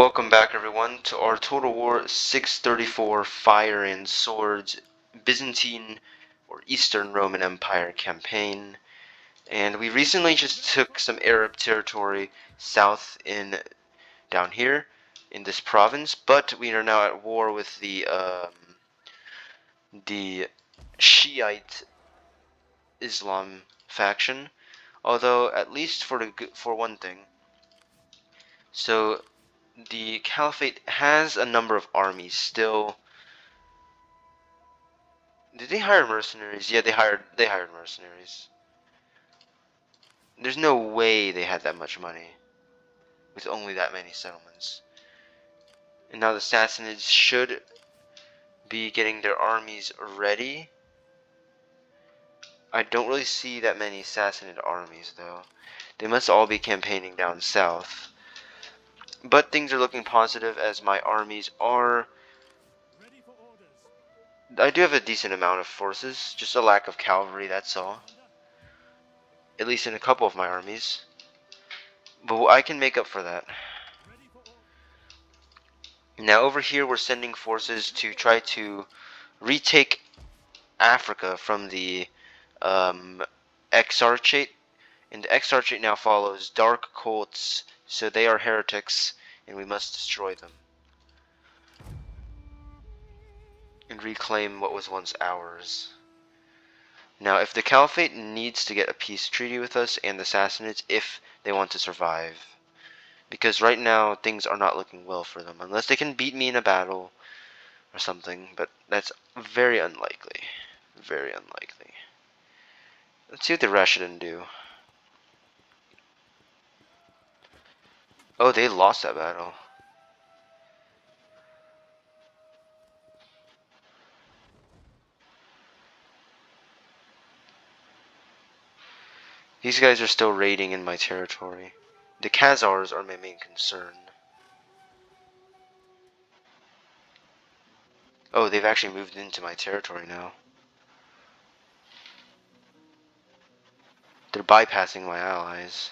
Welcome back everyone to our Total War 634 Fire and Swords Byzantine or Eastern Roman Empire campaign. And we recently just took some Arab territory south down here in this province, but we are now at war with the Shiite Islam faction. Although at least for one thing, so the Caliphate has a number of armies still. Did they hire mercenaries? Yeah, they hired mercenaries. There's no way they had that much money with only that many settlements. And now the Sassanids should be getting their armies ready. I don't really see that many Sassanid armies though. They must all be campaigning down south. But things are looking positive as my armies are. I do have a decent amount of forces, just a lack of cavalry, that's all. At least in a couple of my armies. But I can make up for that. Now over here we're sending forces to try to retake Africa from the Exarchate. And the Exarchate now follows dark cults, so they are heretics, and we must destroy them. And reclaim what was once ours. Now, if the Caliphate needs to get a peace treaty with us and the Sassanids if they want to survive. Because right now, things are not looking well for them. Unless they can beat me in a battle or something, but that's very unlikely. Very unlikely. Let's see what the Rashidun do. Oh, they lost that battle. These guys are still raiding in my territory. The Khazars are my main concern. Oh, they've actually moved into my territory now. They're bypassing my allies.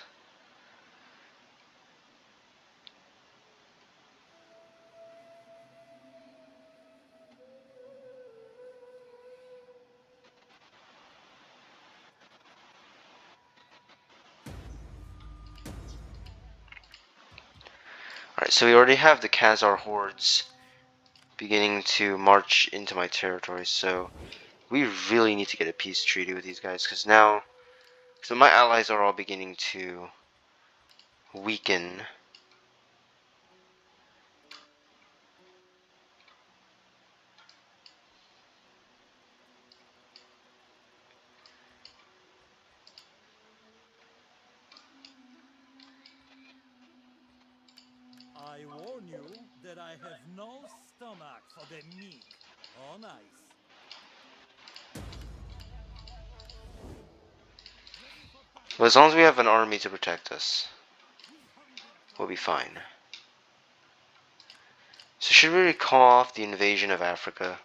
Alright, so we already have the Khazar hordes beginning to march into my territory, so we really need to get a peace treaty with these guys, because now, so my allies are all beginning to weaken. I warn you that I have no stomach for the meek. Oh, nice. But as long as we have an army to protect us, we'll be fine. So should we call off the invasion of Africa?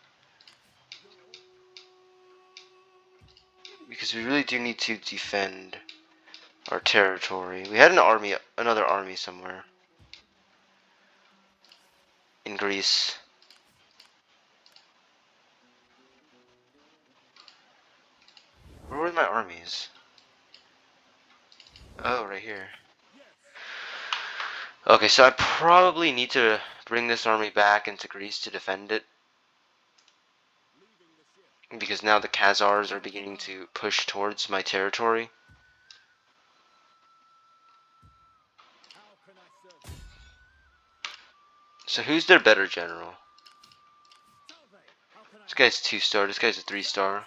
Because we really do need to defend our territory. We had another army somewhere. In Greece. Where were my armies? Oh, right here. Okay, so I probably need to bring this army back into Greece to defend it. Because now the Khazars are beginning to push towards my territory. So who's their better general? This guy's 2-star, this guy's a 3-star.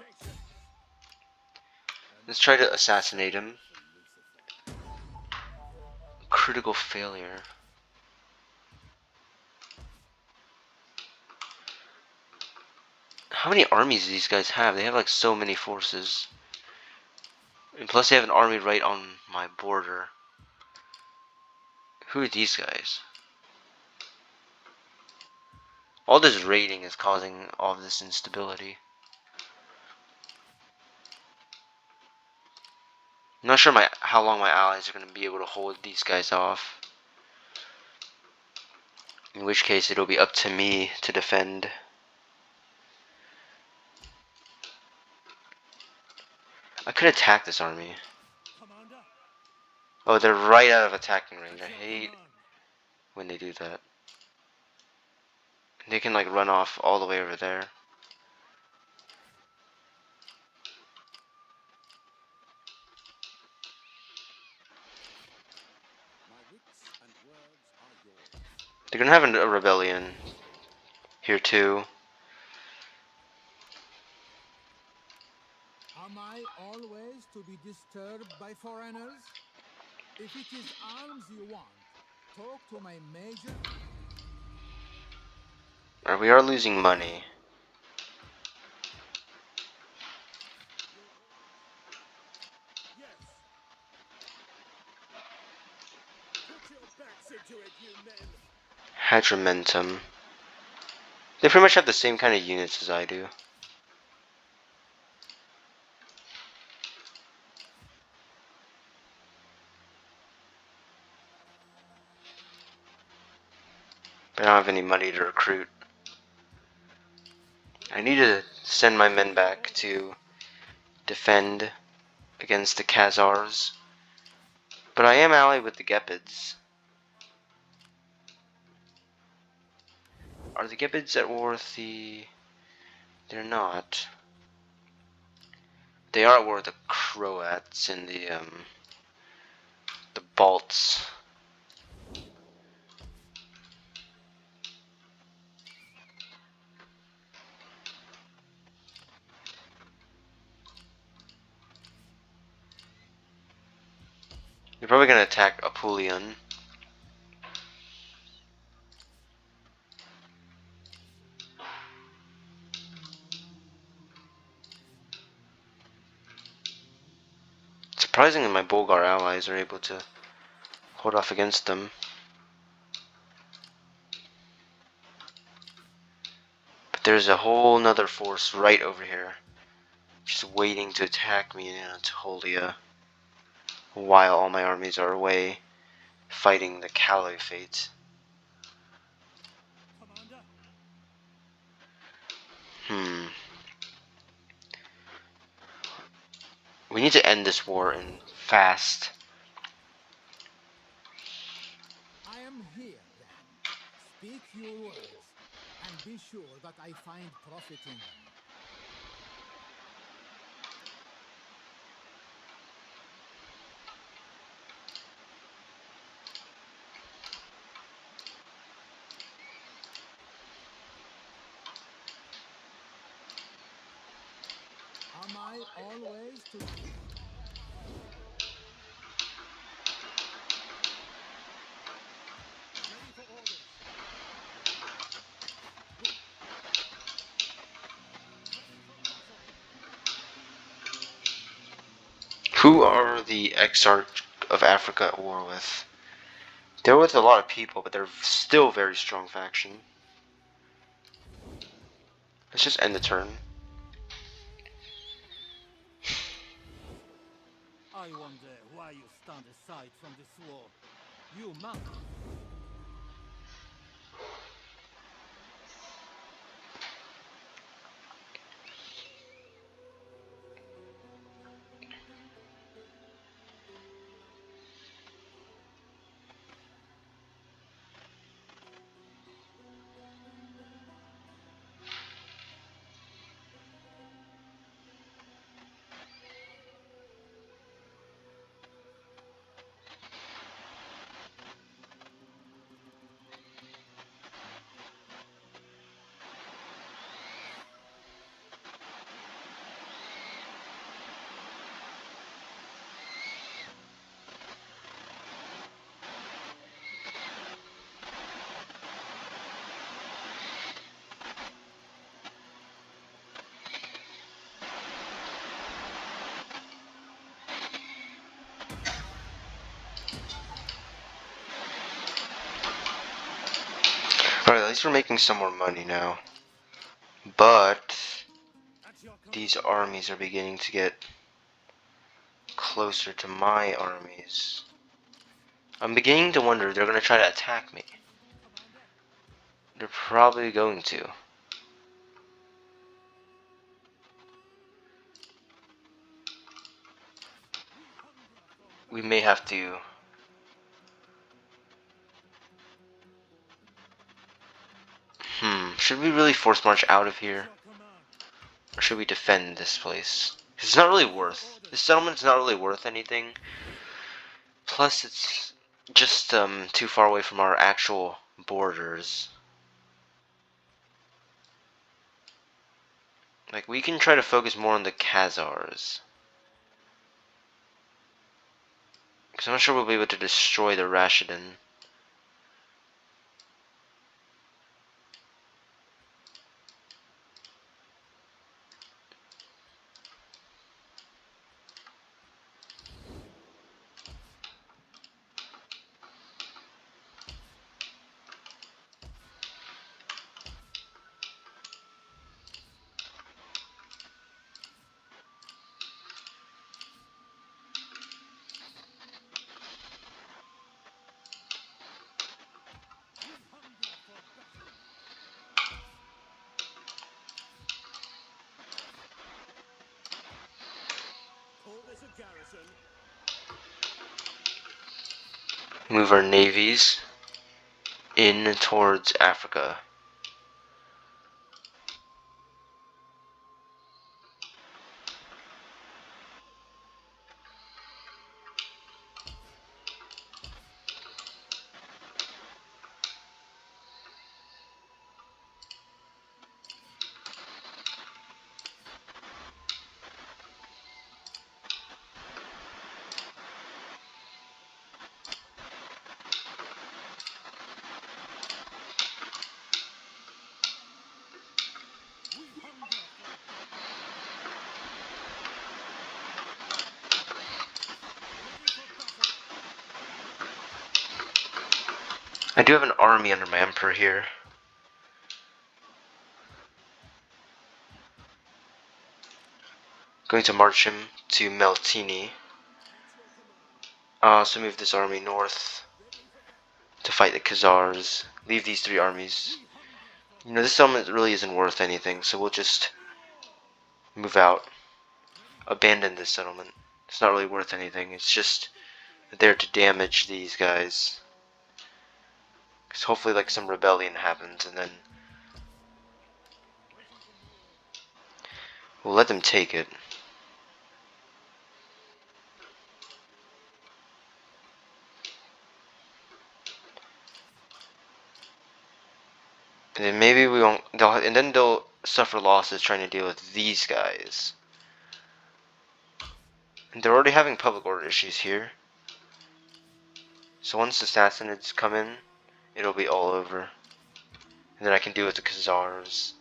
Let's try to assassinate him. Critical failure. How many armies do these guys have? They have like so many forces. And plus they have an army right on my border. Who are these guys? All this raiding is causing all of this instability. I'm not sure how long my allies are going to be able to hold these guys off. In which case, it'll be up to me to defend. I could attack this army. Commander, Oh, they're right out of attacking range. I at your hate command. when they do that. They can like run off all the way over there. My wits and words are yours. They're gonna have a rebellion here too. Am I always to be disturbed by foreigners? If it is arms you want, talk to my major. Alright, we are losing money. Your orders? Yes. Put your backs into it, you men. Hadromentum. They pretty much have the same kind of units as I do. But I don't have any money to recruit. I need to send my men back to defend against the Khazars. But I am allied with the Gepids. Are the Gepids at war with the... They're not. They are at war with the Croats and the Balts. They're probably gonna attack Apulian. Surprisingly, my Bulgar allies are able to hold off against them. But there's a whole nother force right over here, just waiting to attack me in Anatolia, while all my armies are away fighting the Caliphate. Commander, We need to end this war in fast. I am here then. Speak your words, and be sure that I find profit in them. Am I always to... ready for orders. Ready for battle. Who are the Exarch of Africa at war with? They're with a lot of people, but they're still a very strong faction. Let's just end the turn. I wonder why you stand aside from this war. You man. Alright, at least we're making some more money now. But At your these command. armies are beginning to get closer to my armies. I'm beginning to wonder if they're going to try to attack me. Commander, They're probably going to. We may have to. Should we really force march out of here? Or should we defend this place? Because it's not really worth. This settlement's not really worth anything. Plus, it's just too far away from our actual borders. Like, we can try to focus more on the Khazars. Because I'm not sure we'll be able to destroy the Rashidun. Move our navies in towards Africa. I do have an army under my emperor here. Going to march him to Meltini. I'll also move this army north to fight the Khazars. Leave these 3 armies. You know, this settlement really isn't worth anything, so we'll just move out. Abandon this settlement. It's not really worth anything. It's just there to damage these guys. Because hopefully, like, some rebellion happens, and then we'll let them take it. And then maybe we won't. And then they'll suffer losses trying to deal with these guys. And they're already having public order issues here. So once the Sassanids come in, it'll be all over. And then I can deal with the Khazars.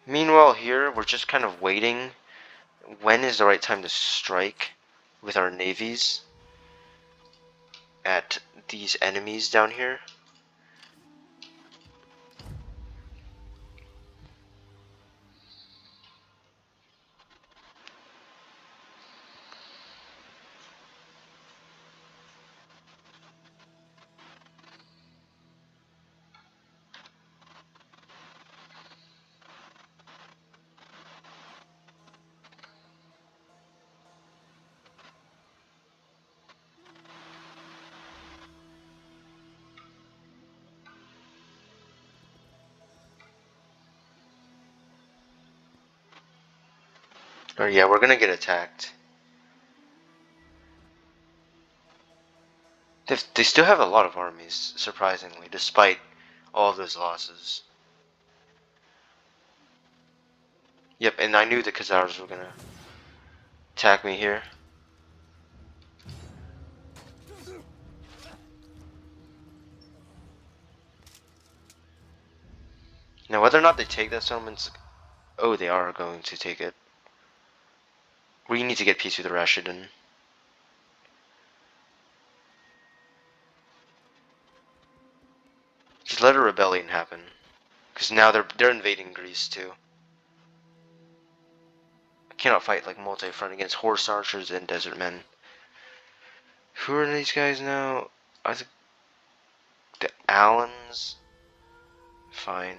Meanwhile here, we're just kind of waiting. When is the right time to strike with our navies at these enemies down here? Oh yeah, we're gonna get attacked. They still have a lot of armies, surprisingly, despite all of those losses. Yep, and I knew the Khazars were gonna attack me here. Now, whether or not they take that settlement's... Oh, they are going to take it. We need to get peace with the Rashidun. Just let a rebellion happen. Because now they're invading Greece too. I cannot fight like multi-front against horse archers and desert men. Who are these guys now? I think the Allens. Fine.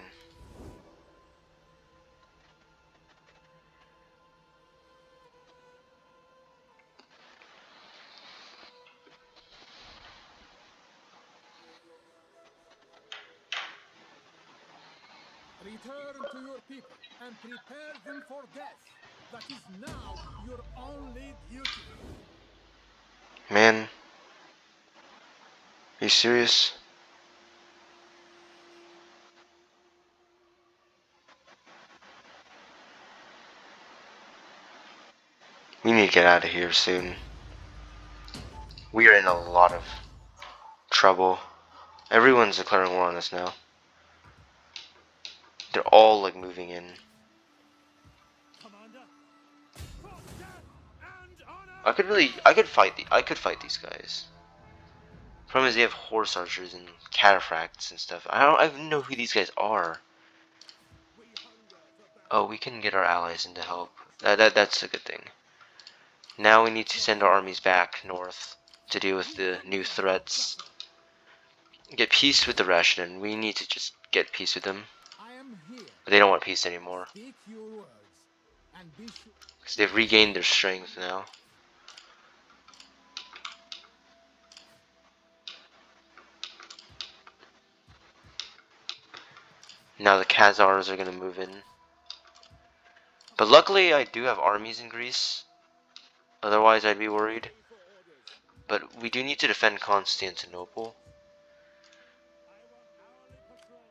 Return to your people and prepare them for death. That is now your only duty. Man, are you serious? We need to get out of here soon. We are in a lot of trouble. Everyone's declaring war on us now. They're all like moving in. Commander, for death and honor! I could fight these guys. Problem is they have horse archers and cataphracts and stuff. I don't even know who these guys are. We hunger for battle. Oh, we can get our allies in to help. That's a good thing. Now we need to send our armies back north to deal with the new threats. Get peace with the Russian. We need to just get peace with them. I am here. But they don't want peace anymore. Speak your words and be sure. Because they've regained their strength now. Now the Khazars are going to move in. But luckily I do have armies in Greece. Otherwise I'd be worried. Ready for orders. But we do need to defend Constantinople. I want hourly patrols.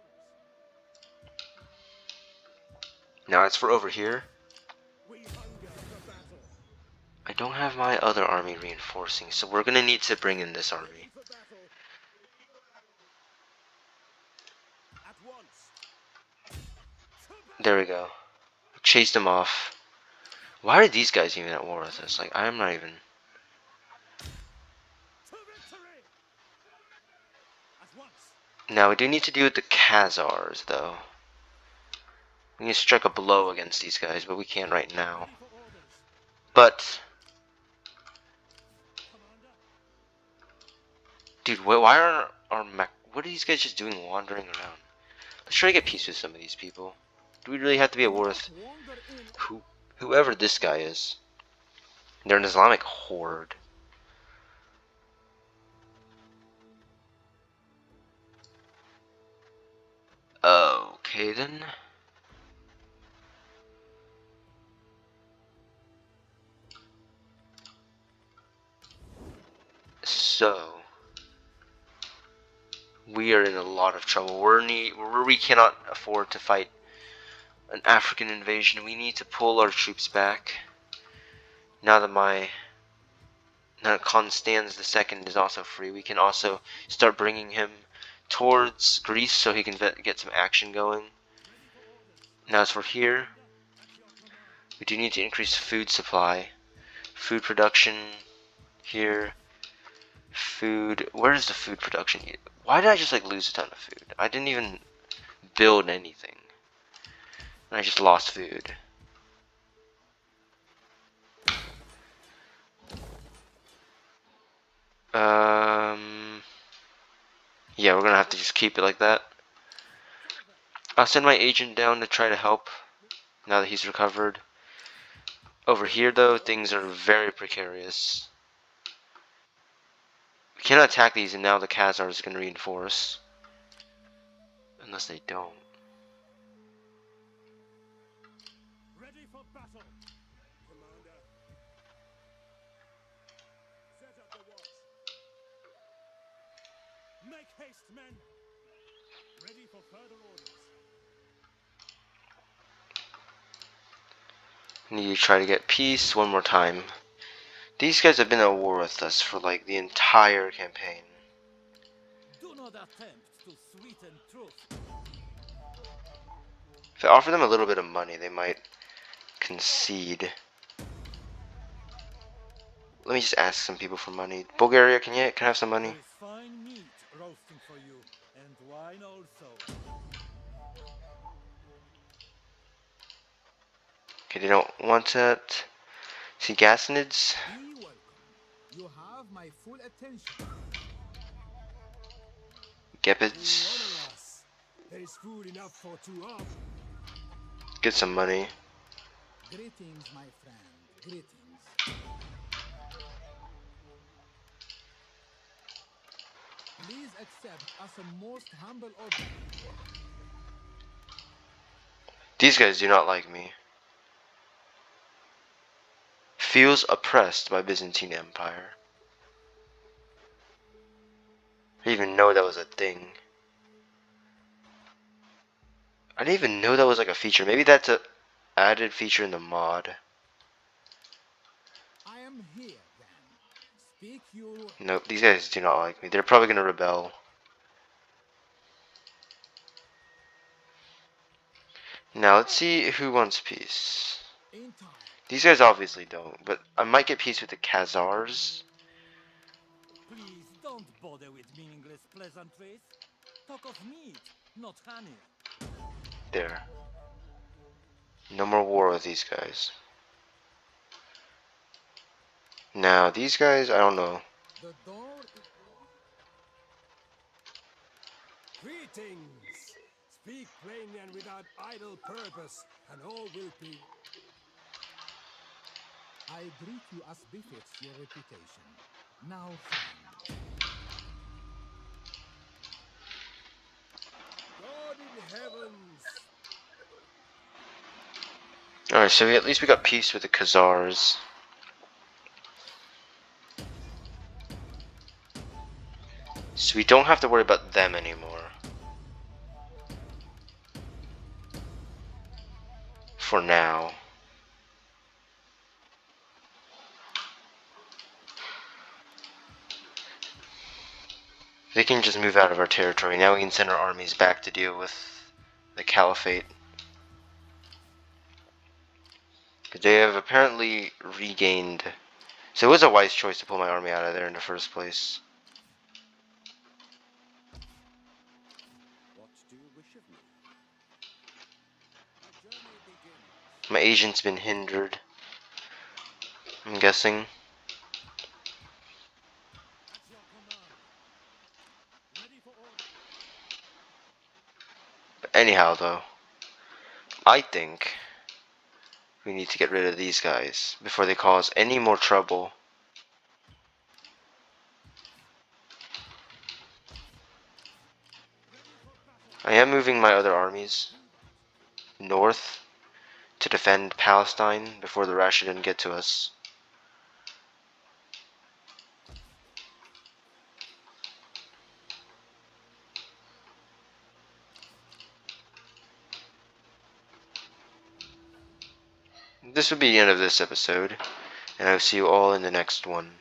Now as for over here, We hunger for battle. I don't have my other army reinforcing, so we're going to need to bring in this Ready army. for battle. At once. There we go. Chased them off. Why are these guys even at war with us? Like, I'm not even... To victory. At once. Now, we do need to deal with the Khazars, though. We need to strike a blow against these guys, but we can't right now. Ready for orders. But, Commander, dude, why are our what are these guys just doing wandering around? Let's try to get peace with some of these people. Do we really have to be at war with Do not wander in. whoever this guy is? They're an Islamic horde. Okay then. So we are in a lot of trouble. We cannot afford to fight an African invasion. We need to pull our troops back. Now that Constans II is also free, we can also start bringing him towards Greece so he can get some action going. ready for orders. Now as for here, At your command. we do need to increase food supply. Food production here. Food. Where is the food production? Why did I just like lose a ton of food? I didn't even build anything. And I just lost food. Yeah, we're gonna have to just keep it like that. I'll send my agent down to try to help now that he's recovered. Over here, though, things are very precarious. We cannot attack these, and now the Khazars is gonna reinforce. Unless they don't. Ready for battle. Commander. Set up the watch. Make haste, men. Ready for further orders. Need to try to get peace one more time. These guys have been at war with us for like the entire campaign. Do not attempt to sweeten truth. If I offer them a little bit of money, they might concede. Let me just ask some people for money. Bulgaria, can I have some money? There is fine meat roasting for you, and wine also. Okay, they don't want that. See, Gassanids? Be welcome. You have have my full attention. Gepids. us. There is food enough for two of. Get some money. Greetings, my friend. Greetings. Please accept as a most humble order. These guys do not like me. Feels oppressed by Byzantine Empire. I didn't even know that was a thing. I didn't even know that was like a feature. Maybe that's a added feature in the mod. I am here then. Speak you. Nope, these guys do not like me. They're probably gonna rebel. Now let's see who wants peace. In time. These guys obviously don't, but I might get peace with the Khazars. Please don't bother with meaningless pleasantries. Talk of meat, not honey. There. No more war with these guys. Now, these guys, I don't know. The door. Greetings. Speak plainly and without idle purpose, and all will be. I greet you as befits your reputation. Now, friend. God in heavens. Alright, so at least we got peace with the Khazars. So we don't have to worry about them anymore. For now. They can just move out of our territory. Now we can send our armies back to deal with the Caliphate. Because they have apparently regained... So it was a wise choice to pull my army out of there in the first place. What do you wish of me? My journey begins. My agent's been hindered, I'm guessing. At your command. Ready for order. But anyhow, though, I think we need to get rid of these guys before they cause any more trouble. I am moving my other armies north to defend Palestine before the Rashidun get to us. This would be the end of this episode, and I'll see you all in the next one.